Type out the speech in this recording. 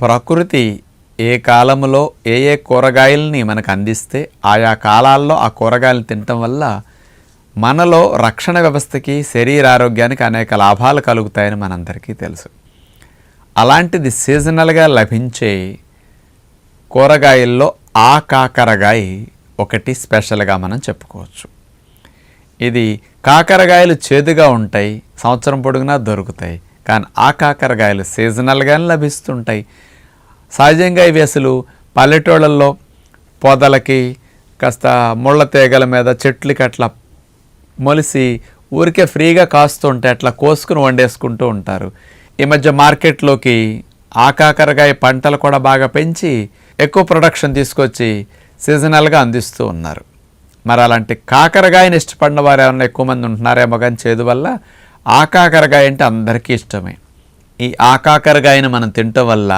ప్రకృతి ఏ కాలంలో ఏ కూరగాయల్ని మనకు అందిస్తే ఆయా కాలాల్లో ఆ కూరగాయలు తినటం వల్ల మనలో రక్షణ వ్యవస్థకి శరీరారోగ్యానికి అనేక లాభాలు కలుగుతాయని మనందరికీ తెలుసు. అలాంటిది సీజనల్గా లభించే కూరగాయల్లో కాకరకాయ ఒకటి స్పెషల్గా మనం చెప్పుకోవచ్చు. ఇది కాకరకాయలు చేదుగా ఉంటాయి, సంవత్సరం పొడుగునా దొరుకుతాయి. కానీ కాకరకాయలు సీజనల్గానే లభిస్తుంటాయి. సహజంగా ఇవి అసలు పల్లెటూళ్ళల్లో పొదలకి కాస్త ముళ్ళ తీగల మీద చెట్లకి అట్లా మొలిసి ఊరికే ఫ్రీగా కాస్తుంటే అట్లా కోసుకుని వండేసుకుంటూ ఉంటారు. ఈ మధ్య మార్కెట్లోకి కాకరకాయ పంటలు కూడా బాగా పెంచి ఎక్కువ ప్రొడక్షన్ తీసుకొచ్చి సీజనల్గా అందిస్తూ ఉన్నారు. మరి అలాంటి కాకరకాయని ఇష్టపడిన వారు ఏమన్నా ఎక్కువ మంది ఉంటున్నారేమో కానీ చేదు వల్ల కాకరకాయ అంటే అందరికీ ఇష్టమే. ఈ కాకరకాయని మనం తినటం వల్ల